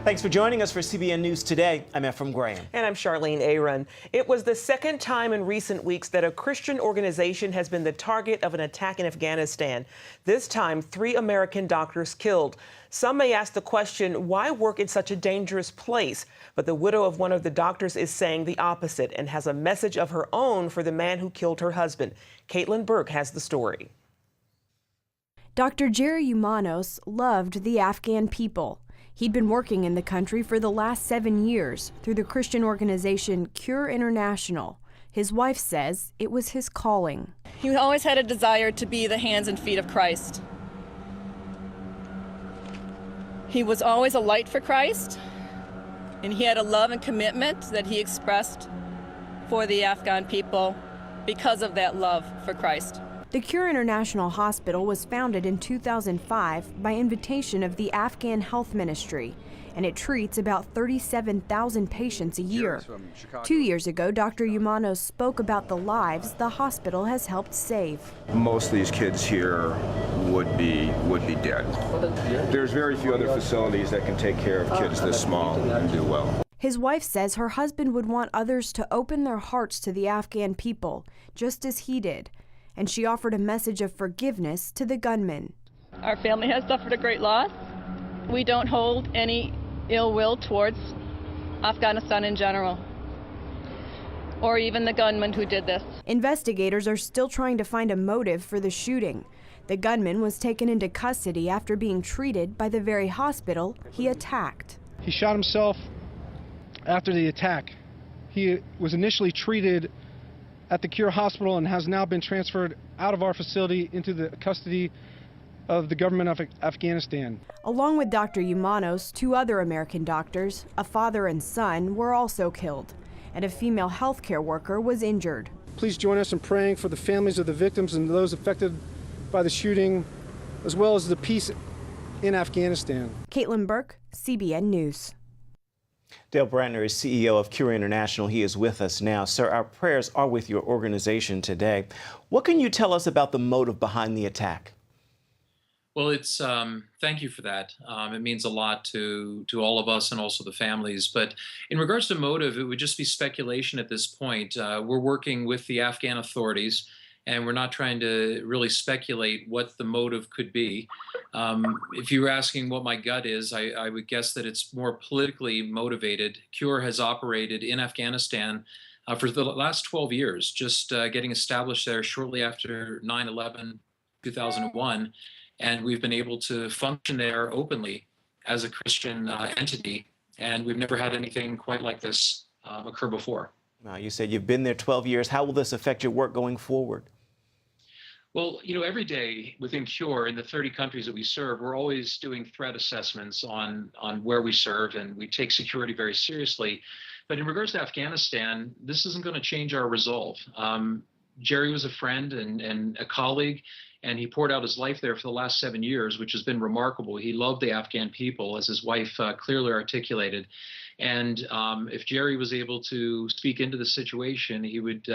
Thanks for joining us for CBN News Today. I'm Ephraim Graham. And I'm Charlene Aaron. It was the second time in recent weeks that a Christian organization has been the target of an attack in Afghanistan. This time, 3 American doctors killed. Some may ask the question, why work in such a dangerous place? But the widow of one of the doctors is saying the opposite and has a message of her own for the man who killed her husband. Caitlin Burke has the story. Dr. Jerry Umanos loved the Afghan people. He'd been working in the country for the last 7 years through the Christian organization Cure International. His wife says it was his calling. He always had a desire to be the hands and feet of Christ. He was always a light for Christ, and he had a love and commitment that he expressed for the Afghan people because of that love for Christ. The Cure International Hospital was founded in 2005 by invitation of the Afghan Health Ministry, and it treats about 37,000 patients a year. 2 years ago, Dr. Umanos spoke about the lives the hospital has helped save. Most of these kids here would be dead. There's very few other facilities that can take care of kids this small and do well. His wife says her husband would want others to open their hearts to the Afghan people, just as he did. And she offered a message of forgiveness to the gunman. Our family has suffered a great loss. We don't hold any ill will towards Afghanistan in general, or even the gunman who did this. Investigators are still trying to find a motive for the shooting. The gunman was taken into custody after being treated by the very hospital he attacked. He shot himself after the attack. He was initially treated at the Cure Hospital and has now been transferred out of our facility into the custody of the government of Afghanistan. Along with Dr. Umanos, 2 other American doctors, a father and son, were also killed, and a female healthcare worker was injured. Please join us in praying for the families of the victims and those affected by the shooting, as well as the peace in Afghanistan. Caitlin Burke, CBN News. Dale Brantner is CEO of Cure International. He is with us now. Sir, our prayers are with your organization today. What can you tell us about the motive behind the attack? Well, thank you for that. It means a lot to all of us and also the families. But in regards to motive, it would just be speculation at this point. We're working with the Afghan authorities, and we're not trying to really speculate what the motive could be. If you were asking what my gut is, I would guess that it's more politically motivated. Cure has operated in Afghanistan for the last 12 years, just getting established there shortly after 9/11, 2001. And we've been able to function there openly as a Christian entity. And we've never had anything quite like this occur before. Now, you said you've been there 12 years. How will this affect your work going forward? Well, every day within Cure, in the 30 countries that we serve, we're always doing threat assessments on where we serve, and we take security very seriously. But in regards to Afghanistan, this isn't going to change our resolve. Jerry was a friend and a colleague, and he poured out his life there for the last 7 years, which has been remarkable. He loved the Afghan people, as his wife clearly articulated. And if Jerry was able to speak into the situation, he would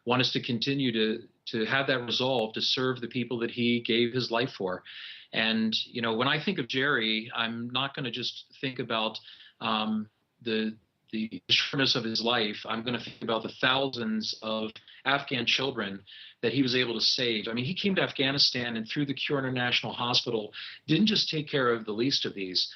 want us to continue to have that resolve to serve the people that he gave his life for. And, when I think of Jerry, I'm not going to just think about the shortness of his life. I'm going to think about the thousands of Afghan children that he was able to save. I mean, he came to Afghanistan and through the Cure International Hospital didn't just take care of the least of these.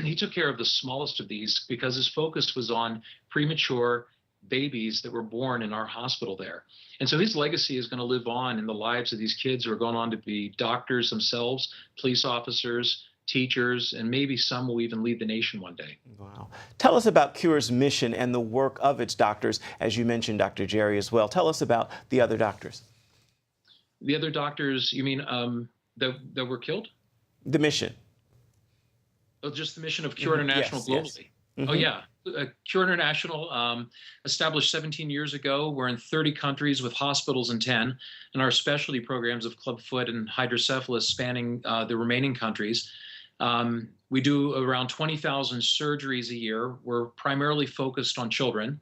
He took care of the smallest of these because his focus was on premature babies that were born in our hospital there. And so his legacy is going to live on in the lives of these kids who are going on to be doctors themselves, police officers, teachers, and maybe some will even lead the nation one day. Wow. Tell us about Cure's mission and the work of its doctors. As you mentioned, Dr. Jerry as well. Tell us about the other doctors. The other doctors, you mean that were killed? The mission. Oh, just the mission of Cure International globally. Yes. Mm-hmm. Oh, yeah. Cure International, established 17 years ago. We're in 30 countries with hospitals in 10, and our specialty programs of clubfoot and hydrocephalus spanning the remaining countries. We do around 20,000 surgeries a year. We're primarily focused on children.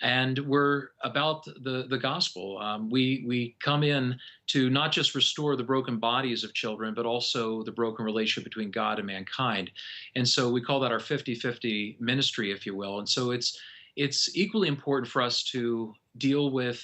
And we're about the gospel. We come in to not just restore the broken bodies of children, but also the broken relationship between God and mankind. And so we call that our 50-50 ministry, if you will. And so it's equally important for us to deal with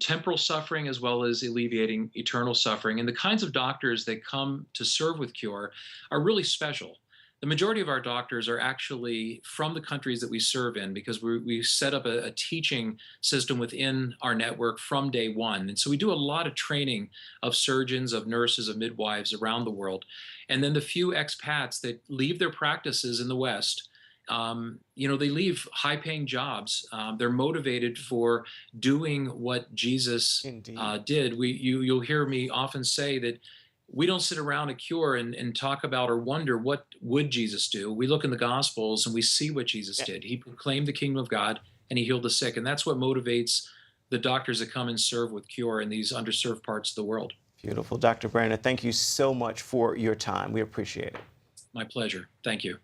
temporal suffering as well as alleviating eternal suffering. And the kinds of doctors that come to serve with Cure are really special. The majority of our doctors are actually from the countries that we serve in, because we set up a teaching system within our network from day one. And so we do a lot of training of surgeons, of nurses, of midwives around the world. And then the few expats that leave their practices in the West, they leave high-paying jobs. They're motivated for doing what Jesus did. You'll hear me often say that we don't sit around at Cure and talk about or wonder what would Jesus do. We look in the Gospels and we see what Jesus did. He proclaimed the kingdom of God and he healed the sick. And that's what motivates the doctors that come and serve with Cure in these underserved parts of the world. Beautiful. Dr. Branner, thank you so much for your time. We appreciate it. My pleasure. Thank you.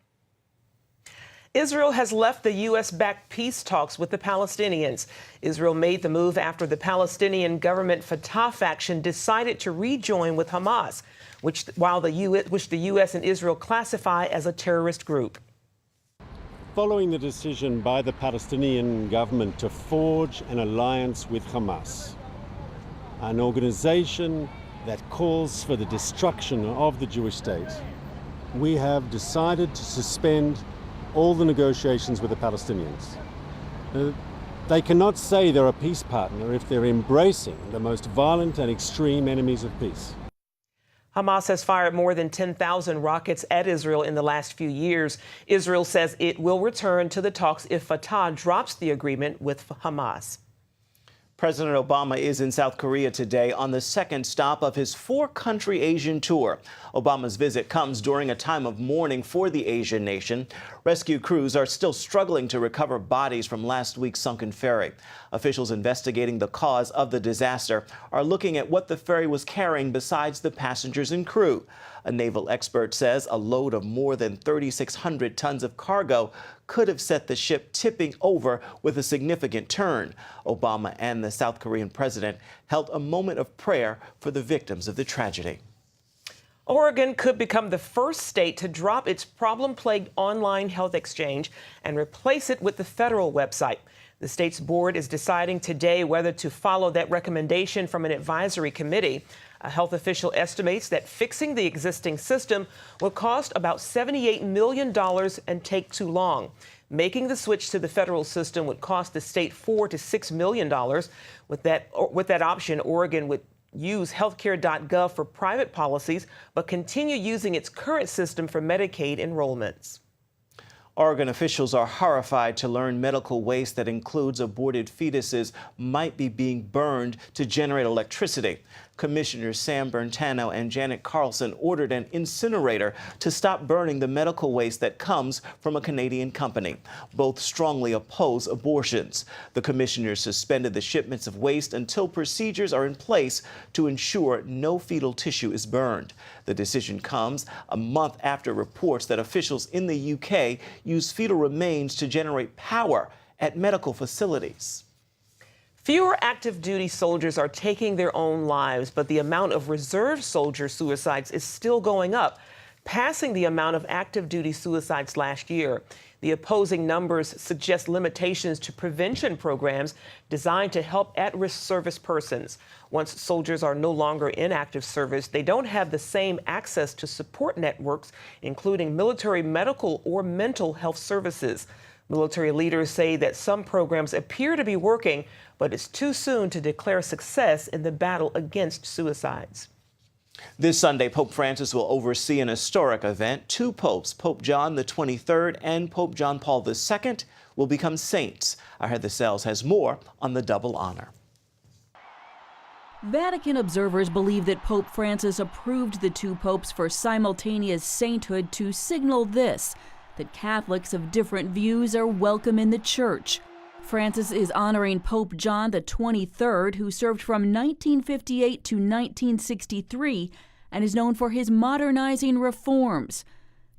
Israel has left the U.S.-backed peace talks with the Palestinians. Israel made the move after the Palestinian government Fatah faction decided to rejoin with Hamas, which the U.S. and Israel classify as a terrorist group. Following the decision by the Palestinian government to forge an alliance with Hamas, an organization that calls for the destruction of the Jewish state, we have decided to suspend all the negotiations with the Palestinians. They cannot say they're a peace partner if they're embracing the most violent and extreme enemies of peace. Hamas has fired more than 10,000 rockets at Israel in the last few years. Israel says it will return to the talks if Fatah drops the agreement with Hamas. President Obama is in South Korea today on the second stop of his four-country Asian tour. Obama's visit comes during a time of mourning for the Asian nation. Rescue crews are still struggling to recover bodies from last week's sunken ferry. Officials investigating the cause of the disaster are looking at what the ferry was carrying besides the passengers and crew. A naval expert says a load of more than 3,600 tons of cargo could have set the ship tipping over with a significant turn. Obama and the South Korean president held a moment of prayer for the victims of the tragedy. Oregon could become the first state to drop its problem-plagued online health exchange and replace it with the federal website. The state's board is deciding today whether to follow that recommendation from an advisory committee. A health official estimates that fixing the existing system will cost about $78 million and take too long. Making the switch to the federal system would cost the state $4 to $6 million. With that option, Oregon would use healthcare.gov for private policies, but continue using its current system for Medicaid enrollments. Oregon officials are horrified to learn medical waste that includes aborted fetuses might be being burned to generate electricity. Commissioners Sam Bertano and Janet Carlson ordered an incinerator to stop burning the medical waste that comes from a Canadian company. Both strongly oppose abortions. The commissioners suspended the shipments of waste until procedures are in place to ensure no fetal tissue is burned. The decision comes a month after reports that officials in the UK use fetal remains to generate power at medical facilities. Fewer active duty soldiers are taking their own lives, but the amount of reserve soldier suicides is still going up, passing the amount of active duty suicides last year. The opposing numbers suggest limitations to prevention programs designed to help at-risk service persons. Once soldiers are no longer in active service, they don't have the same access to support networks, including military medical or mental health services. Military leaders say that some programs appear to be working, but it's too soon to declare success in the battle against suicides. This Sunday, Pope Francis will oversee an historic event. Two popes, Pope John the 23rd and Pope John Paul II, will become saints. Our Heather Sells has more on the double honor. Vatican observers believe that Pope Francis approved the two popes for simultaneous sainthood to signal this, that Catholics of different views are welcome in the Church. Francis is honoring Pope John the 23rd, who served from 1958 to 1963 and is known for his modernizing reforms.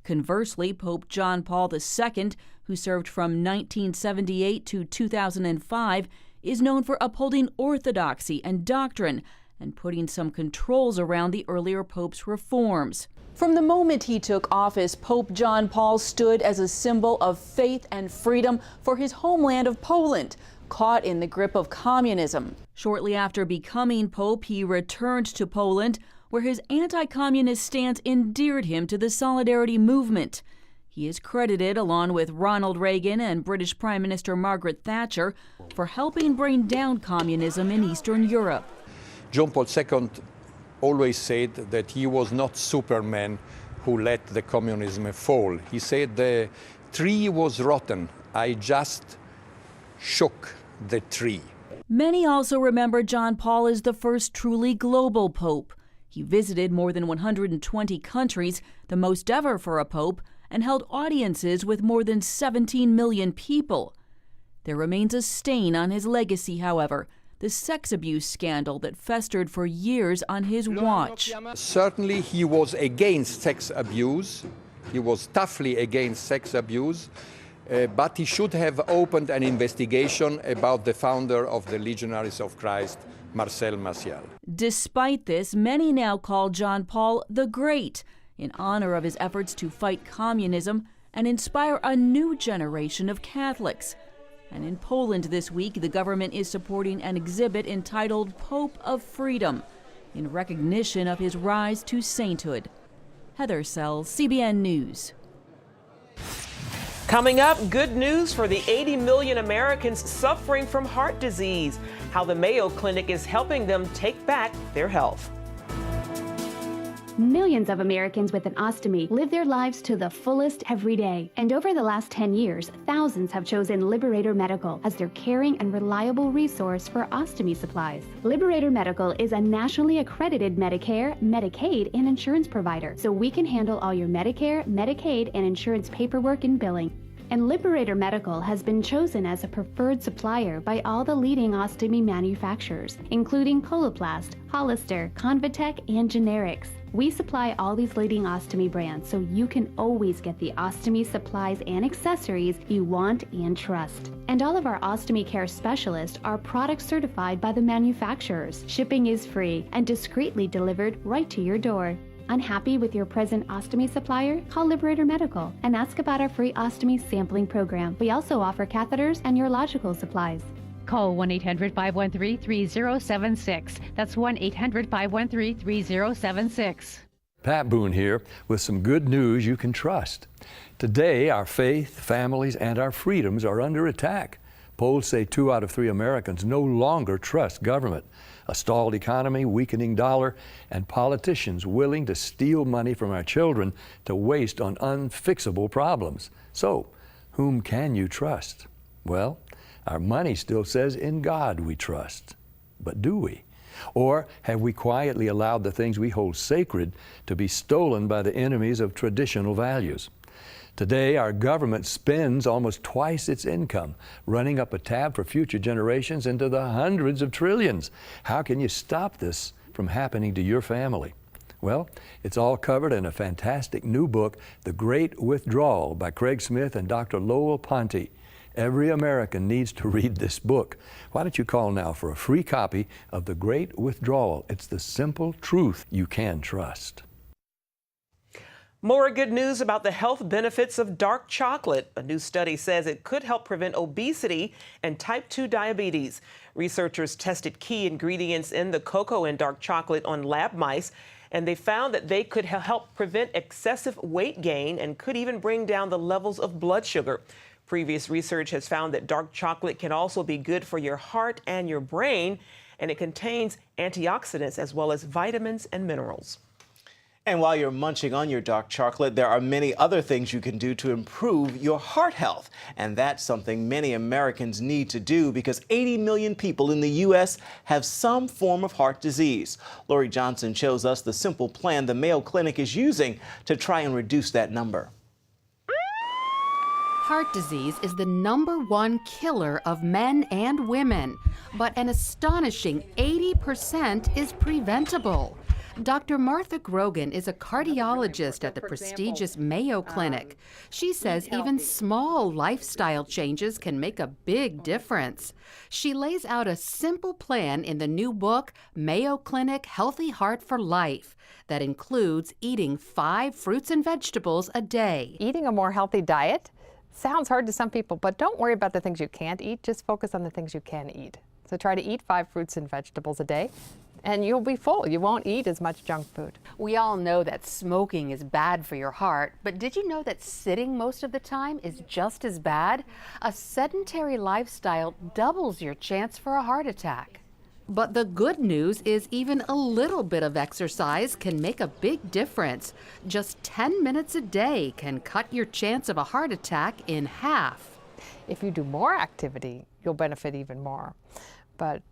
Conversely, Pope John Paul II, who served from 1978 to 2005, is known for upholding orthodoxy and doctrine and putting some controls around the earlier pope's reforms. From the moment he took office, Pope John Paul stood as a symbol of faith and freedom for his homeland of Poland, caught in the grip of communism. Shortly after becoming pope, he returned to Poland, where his anti-communist stance endeared him to the Solidarity movement. He is credited, along with Ronald Reagan and British Prime Minister Margaret Thatcher, for helping bring down communism in Eastern Europe. John Paul II always said that he was not Superman who let the communism fall. He said the tree was rotten. I just shook the tree. Many also remember John Paul as the first truly global pope. He visited more than 120 countries, the most ever for a pope, and held audiences with more than 17 million people. There remains a stain on his legacy, however, the sex abuse scandal that festered for years on his watch. Certainly he was against sex abuse. He was toughly against sex abuse. But he should have opened an investigation about the founder of the Legionaries of Christ, Marcel Maciel. Despite this, many now call John Paul the Great, in honor of his efforts to fight communism and inspire a new generation of Catholics. And in Poland this week, the government is supporting an exhibit entitled Pope of Freedom, in recognition of his rise to sainthood. Heather Sells, CBN News. Coming up, good news for the 80 million Americans suffering from heart disease, how the Mayo Clinic is helping them take back their health. Millions of Americans with an ostomy live their lives to the fullest every day. And over the last 10 years, thousands have chosen Liberator Medical as their caring and reliable resource for ostomy supplies. Liberator Medical is a nationally accredited Medicare, Medicaid, and insurance provider, so we can handle all your Medicare, Medicaid, and insurance paperwork and billing. And Liberator Medical has been chosen as a preferred supplier by all the leading ostomy manufacturers, including Coloplast, Hollister, Convatec, and Generics. We supply all these leading ostomy brands, so you can always get the ostomy supplies and accessories you want and trust. And all of our ostomy care specialists are product certified by the manufacturers. Shipping is free and discreetly delivered right to your door. Unhappy with your present ostomy supplier? Call Liberator Medical and ask about our free ostomy sampling program. We also offer catheters and urological supplies. Call 1-800-513-3076. That's 1-800-513-3076. Pat Boone here with some good news you can trust. Today, our faith, families, and our freedoms are under attack. Polls say 2 out of 3 Americans no longer trust government. A stalled economy, weakening dollar, and politicians willing to steal money from our children to waste on unfixable problems. So, whom can you trust? Well, our money still says in God we trust. But do we? Or have we quietly allowed the things we hold sacred to be stolen by the enemies of traditional values? Today, our government spends almost twice its income, running up a tab for future generations into the hundreds of trillions. How can you stop this from happening to your family? Well, it's all covered in a fantastic new book, The Great Withdrawal by Craig Smith and Dr. Lowell Ponte. Every American needs to read this book. Why don't you call now for a free copy of The Great Withdrawal? It's the simple truth you can trust. More good news about the health benefits of dark chocolate. A new study says it could help prevent obesity and type 2 diabetes. Researchers tested key ingredients in the cocoa in dark chocolate on lab mice, and they found that they could help prevent excessive weight gain and could even bring down the levels of blood sugar. Previous research has found that dark chocolate can also be good for your heart and your brain, and it contains antioxidants as well as vitamins and minerals. And while you're munching on your dark chocolate, there are many other things you can do to improve your heart health. And that's something many Americans need to do because 80 million people in the U.S. have some form of heart disease. Lori Johnson shows us the simple plan the Mayo Clinic is using to try and reduce that number. Heart disease is the #1 killer of men and women, but an astonishing 80% is preventable. Dr. Martha Grogan is a cardiologist at the prestigious Mayo Clinic. She says even small lifestyle changes can make a big difference. She lays out a simple plan in the new book, Mayo Clinic Healthy Heart for Life, that includes eating 5 fruits and vegetables a day. Eating a more healthy diet sounds hard to some people, but don't worry about the things you can't eat. Just focus on the things you can eat. So try to eat 5 fruits and vegetables a day, and you'll be full. You won't eat as much junk food. We all know that smoking is bad for your heart, but did you know that sitting most of the time is just as bad? A sedentary lifestyle doubles your chance for a heart attack. But the good news is even a little bit of exercise can make a big difference. Just 10 minutes a day can cut your chance of a heart attack in half. If you do more activity, you'll benefit even more. But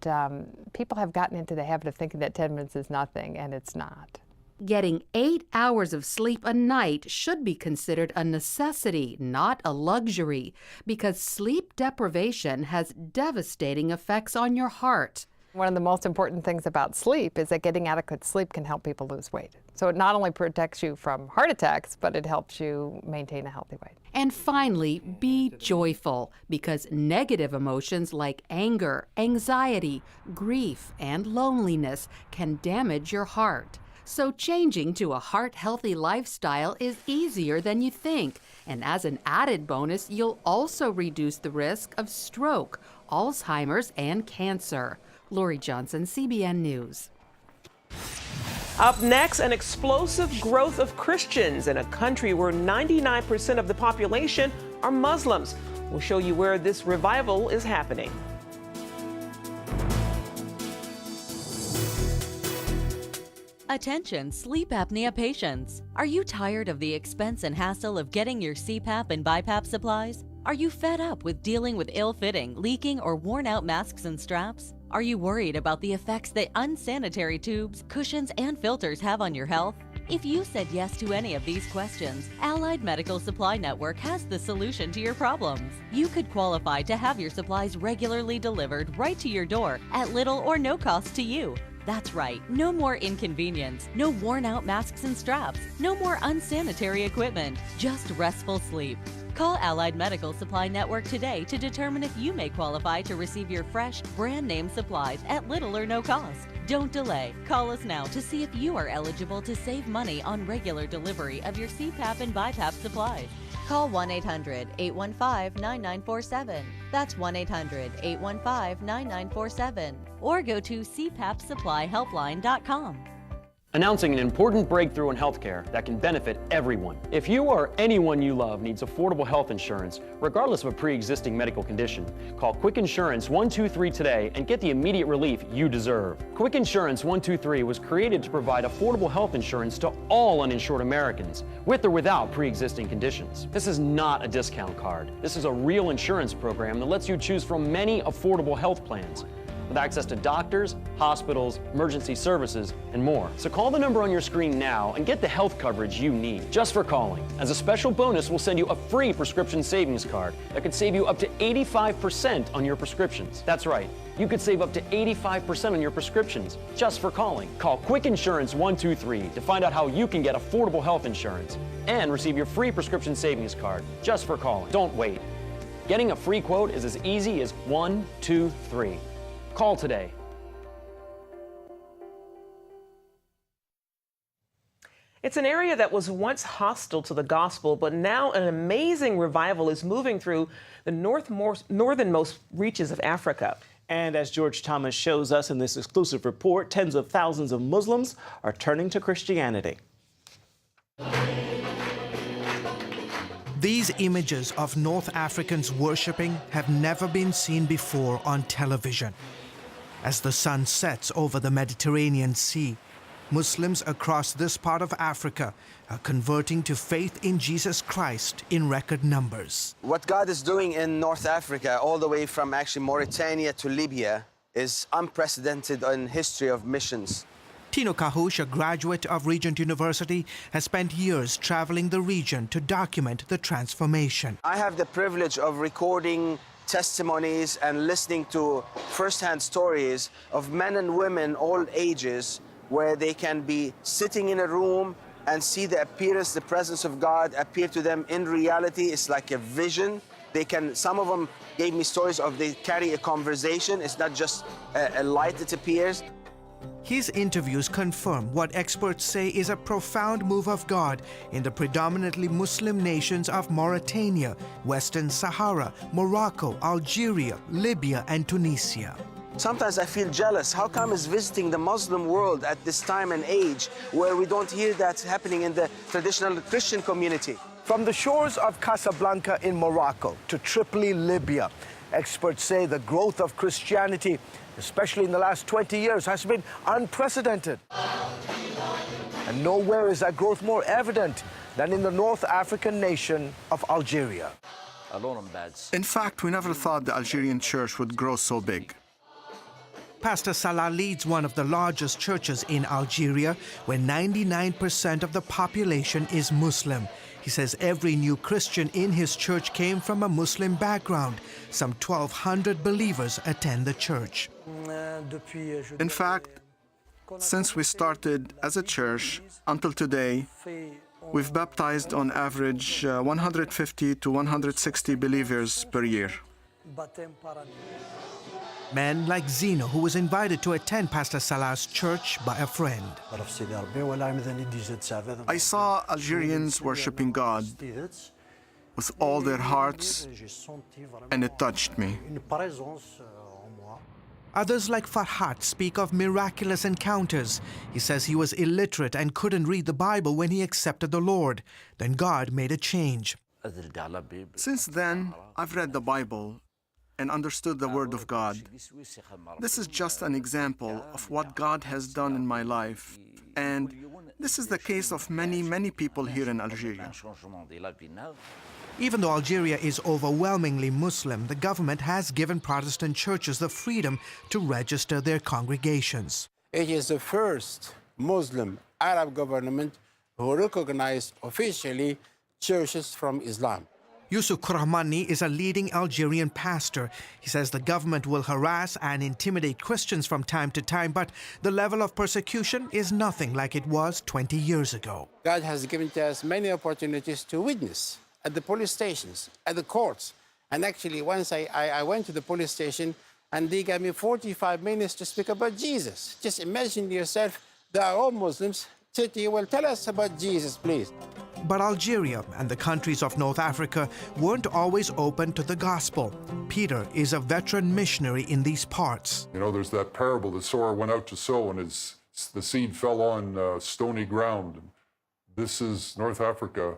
people have gotten into the habit of thinking that 10 minutes is nothing, and it's not. Getting 8 hours of sleep a night should be considered a necessity, not a luxury, because sleep deprivation has devastating effects on your heart. One of the most important things about sleep is that getting adequate sleep can help people lose weight. So it not only protects you from heart attacks, but it helps you maintain a healthy weight. And finally, be joyful, because negative emotions like anger, anxiety, grief, and loneliness can damage your heart. So changing to a heart-healthy lifestyle is easier than you think. And as an added bonus, you'll also reduce the risk of stroke, Alzheimer's, and cancer. Lori Johnson, CBN News. Up next, an explosive growth of Christians in a country where 99% of the population are Muslims. We'll show you where this revival is happening. Attention, sleep apnea patients. Are you tired of the expense and hassle of getting your CPAP and BiPAP supplies? Are you fed up with dealing with ill-fitting, leaking, or worn-out masks and straps? Are you worried about the effects that unsanitary tubes, cushions, and filters have on your health? If you said yes to any of these questions, Allied Medical Supply Network has the solution to your problems. You could qualify to have your supplies regularly delivered right to your door at little or no cost to you. That's right, no more inconvenience, no worn-out masks and straps, no more unsanitary equipment, just restful sleep. Call Allied Medical Supply Network today to determine if you may qualify to receive your fresh, brand-name supplies at little or no cost. Don't delay. Call us now to see if you are eligible to save money on regular delivery of your CPAP and BiPAP supplies. Call 1-800-815-9947. That's 1-800-815-9947. Or go to cpapsupplyhelpline.com. Announcing an important breakthrough in healthcare that can benefit everyone. If you or anyone you love needs affordable health insurance, regardless of a pre-existing medical condition, call Quick Insurance 123 today and get the immediate relief you deserve. Quick Insurance 123 was created to provide affordable health insurance to all uninsured Americans, with or without pre-existing conditions. This is not a discount card. This is a real insurance program that lets you choose from many affordable health plans, with access to doctors, hospitals, emergency services, and more. So call the number on your screen now and get the health coverage you need just for calling. As a special bonus, we'll send you a free prescription savings card that could save you up to 85% on your prescriptions. That's right, you could save up to 85% on your prescriptions just for calling. Call Quick Insurance 123 to find out how you can get affordable health insurance and receive your free prescription savings card just for calling. Don't wait. Getting a free quote is as easy as 1, 2, 3. Call today. It's an area that was once hostile to the gospel, but now an amazing revival is moving through the northernmost reaches of Africa. And as George Thomas shows us in this exclusive report, tens of thousands of Muslims are turning to Christianity. These images of North Africans worshipping have never been seen before on television. As the sun sets over the Mediterranean Sea, Muslims across this part of Africa are converting to faith in Jesus Christ in record numbers. What God is doing in North Africa, all the way from actually Mauritania to Libya, is unprecedented in history of missions. Tino Kahush, a graduate of Regent University, has spent years traveling the region to document the transformation. I have the privilege of recording testimonies and listening to first-hand stories of men and women, all ages, where they can be sitting in a room and see the appearance, the presence of God appear to them in reality. It's like a vision. Some of them gave me stories of they carry a conversation. It's not just a light that appears. His interviews confirm what experts say is a profound move of God in the predominantly Muslim nations of Mauritania, Western Sahara, Morocco, Algeria, Libya, and Tunisia. Sometimes I feel jealous. How come it's visiting the Muslim world at this time and age where we don't hear that happening in the traditional Christian community? From the shores of Casablanca in Morocco to Tripoli, Libya, experts say the growth of Christianity, especially in the last 20 years, has been unprecedented. And nowhere is that growth more evident than in the North African nation of Algeria. In fact, we never thought the Algerian church would grow so big. Pastor Salah leads one of the largest churches in Algeria, where 99% of the population is Muslim. He says every new Christian in his church came from a Muslim background. Some 1,200 believers attend the church. In fact, since we started as a church until today, we've baptized on average 150 to 160 believers per year. Men like Zino, who was invited to attend Pastor Salah's church by a friend. I saw Algerians worshiping God with all their hearts, and it touched me. Others like Farhat speak of miraculous encounters. He says he was illiterate and couldn't read the Bible when he accepted the Lord. Then God made a change. Since then, I've read the Bible and understood the Word of God. This is just an example of what God has done in my life, and this is the case of many, many people here in Algeria. Even though Algeria is overwhelmingly Muslim, the government has given Protestant churches the freedom to register their congregations. It is the first Muslim Arab government who recognized officially churches from Islam. Yusuf Kurahmani is a leading Algerian pastor. He says the government will harass and intimidate Christians from time to time, but the level of persecution is nothing like it was 20 years ago. God has given to us many opportunities to witness at the police stations, at the courts. And actually, once I went to the police station and they gave me 45 minutes to speak about Jesus. Just imagine yourself, they are all Muslims. Well, tell us about Jesus, please. But Algeria and the countries of North Africa weren't always open to the gospel. Peter is a veteran missionary in these parts. You know, there's that parable, the sower went out to sow and the seed fell on stony ground. This is North Africa.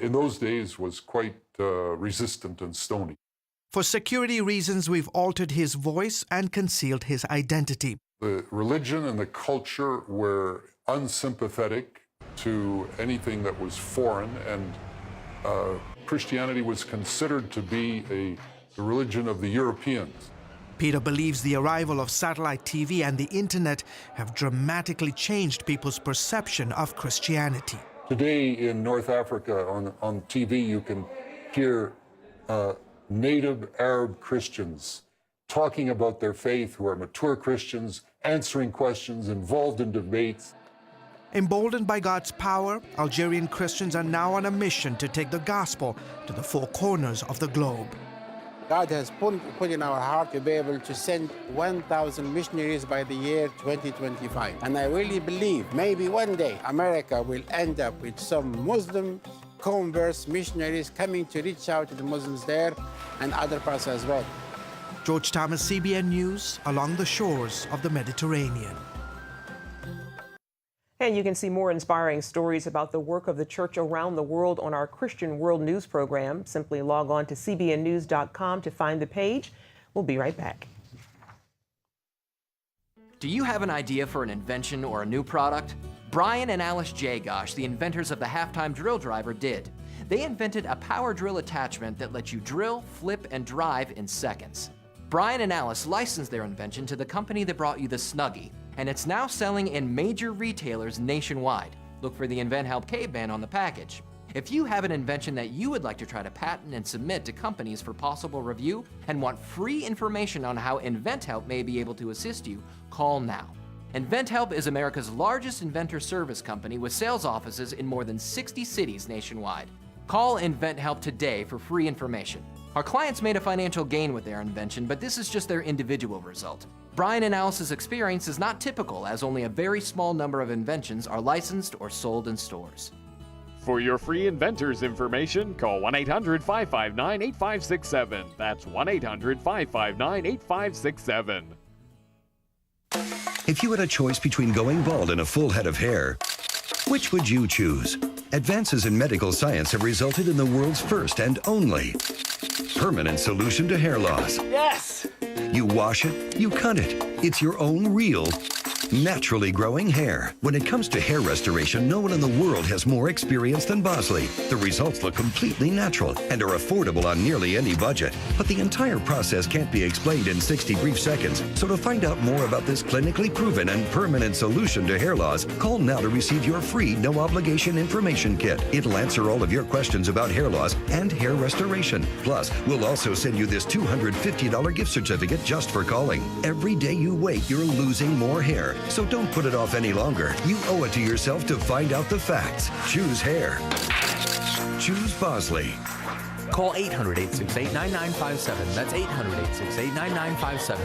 In those days was quite resistant and stony. For security reasons, we've altered his voice and concealed his identity. The religion and the culture were unsympathetic to anything that was foreign, and Christianity was considered to be the religion of the Europeans. Peter believes the arrival of satellite TV and the internet have dramatically changed people's perception of Christianity. Today in North Africa on TV you can hear native Arab Christians talking about their faith, who are mature Christians, answering questions, involved in debates. Emboldened by God's power, Algerian Christians are now on a mission to take the gospel to the four corners of the globe. God has put in our heart to be able to send 1,000 missionaries by the year 2025. And I really believe maybe one day America will end up with some Muslim converts, missionaries coming to reach out to the Muslims there and other parts as well. George Thomas, CBN News, along the shores of the Mediterranean. And you can see more inspiring stories about the work of the church around the world on our Christian World News program. Simply log on to cbnnews.com to find the page. We'll be right back. Do you have an idea for an invention or a new product? Brian and Alice Jagosh, the inventors of the halftime drill driver, did. They invented a power drill attachment that lets you drill, flip, and drive in seconds. Brian and Alice licensed their invention to the company that brought you the Snuggie, and it's now selling in major retailers nationwide. Look for the Invent Help K-band on the package. If you have an invention that you would like to try to patent and submit to companies for possible review and want free information on how Invent Help may be able to assist you, call now. InventHelp is America's largest inventor service company with sales offices in more than 60 cities nationwide. Call InventHelp today for free information. Our clients made a financial gain with their invention, but this is just their individual result. Brian and Alice's experience is not typical, as only a very small number of inventions are licensed or sold in stores. For your free inventors information, call 1-800-559-8567. That's 1-800-559-8567. If you had a choice between going bald and a full head of hair, which would you choose? Advances in medical science have resulted in the world's first and only permanent solution to hair loss. Yes! You wash it, you cut it. It's your own real, naturally growing hair. When it comes to hair restoration, no one in the world has more experience than Bosley. The results look completely natural and are affordable on nearly any budget. But the entire process can't be explained in 60 brief seconds. So to find out more about this clinically proven and permanent solution to hair loss, call now to receive your free no-obligation information kit. It'll answer all of your questions about hair loss and hair restoration. Plus, we'll also send you this $250 gift certificate just for calling. Every day you wait, you're losing more hair. So don't put it off any longer. You owe it to yourself to find out the facts. Choose hair. Choose Bosley. Call 800-868-9957. That's 800-868-9957.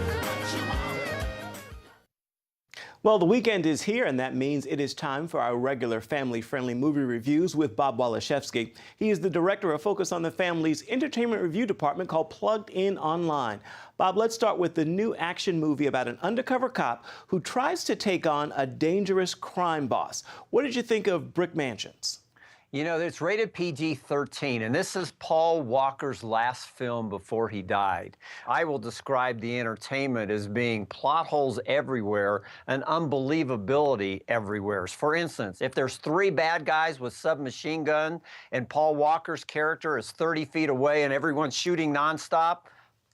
Well, the weekend is here, and that means it is time for our regular family-friendly movie reviews with Bob Waliszewski. He is the director of Focus on the Family's entertainment review department called Plugged In Online. Bob, let's start with the new action movie about an undercover cop who tries to take on a dangerous crime boss. What did you think of Brick Mansions? You know, it's rated PG-13, and this is Paul Walker's last film before he died. I will describe the entertainment as being plot holes everywhere and unbelievability everywhere. For instance, if there's 3 bad guys with submachine gun and Paul Walker's character is 30 feet away and everyone's shooting nonstop,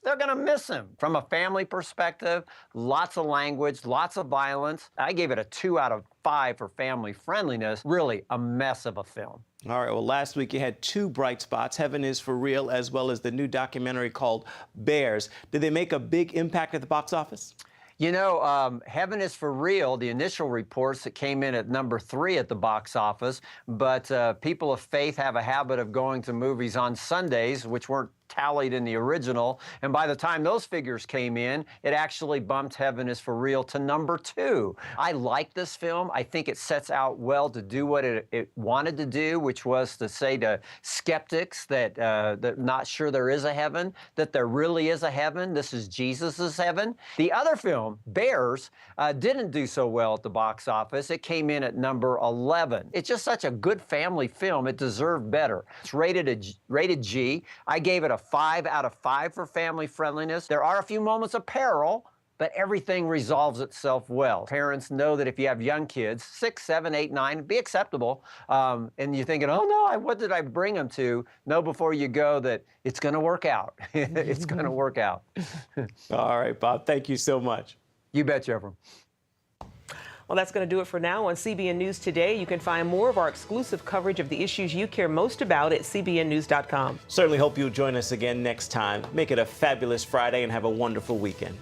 they're going to miss him. From a family perspective, lots of language, lots of violence. I gave it a 2 out of 5 for family friendliness. Really a mess of a film. All right, well, last week you had 2 bright spots, Heaven is for Real, as well as the new documentary called Bears. Did they make a big impact at the box office? You know, Heaven is for Real, the initial reports that came in at number 3 at the box office, but people of faith have a habit of going to movies on Sundays, which weren't tallied in the original, and by the time those figures came in, it actually bumped Heaven is for Real to number 2. I like this film. I think it sets out well to do what it wanted to do, which was to say to skeptics that that not sure there is a heaven, that there really is a heaven. This is Jesus's heaven. The other film, Bears, didn't do so well at the box office. It came in at number 11. It's just such a good family film. It deserved better. It's rated G. I gave it a 5 out of 5 for family friendliness. There are a few moments of peril, but everything resolves itself well. Parents know that if you have young kids, 6, 7, 8, 9, be acceptable. And you're thinking, oh no, what did I bring them to? Know before you go that it's going to work out. It's going to work out. All right, Bob, thank you so much. You bet, Jeffrey. Well, that's going to do it for now on CBN News Today. You can find more of our exclusive coverage of the issues you care most about at cbnnews.com. Certainly hope you'll join us again next time. Make it a fabulous Friday and have a wonderful weekend.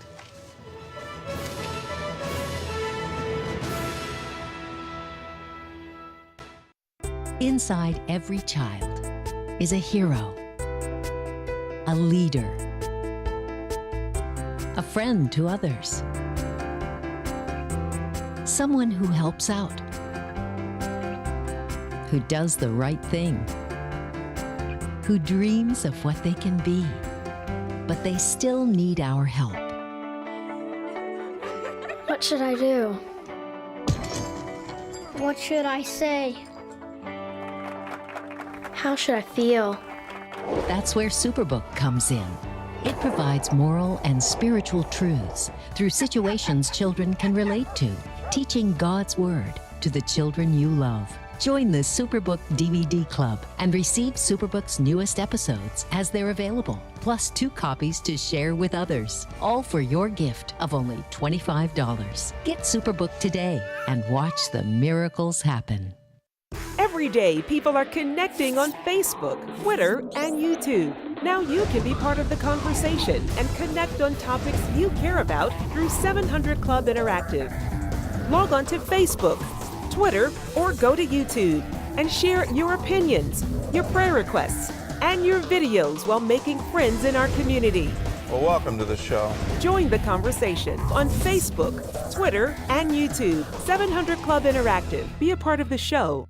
Inside every child is a hero, a leader, a friend to others, someone who helps out, who does the right thing, who dreams of what they can be, but they still need our help. What should I do? What should I say? How should I feel? That's where Superbook comes in. It provides moral and spiritual truths through situations children can relate to, teaching God's Word to the children you love. Join the Superbook DVD Club and receive Superbook's newest episodes as they're available, plus 2 copies to share with others, all for your gift of only $25. Get Superbook today and watch the miracles happen. Every day, people are connecting on Facebook, Twitter, and YouTube. Now you can be part of the conversation and connect on topics you care about through 700 Club Interactive. Log on to Facebook, Twitter, or go to YouTube and share your opinions, your prayer requests, and your videos while making friends in our community. Well, welcome to the show. Join the conversation on Facebook, Twitter, and YouTube. 700 Club Interactive. Be a part of the show.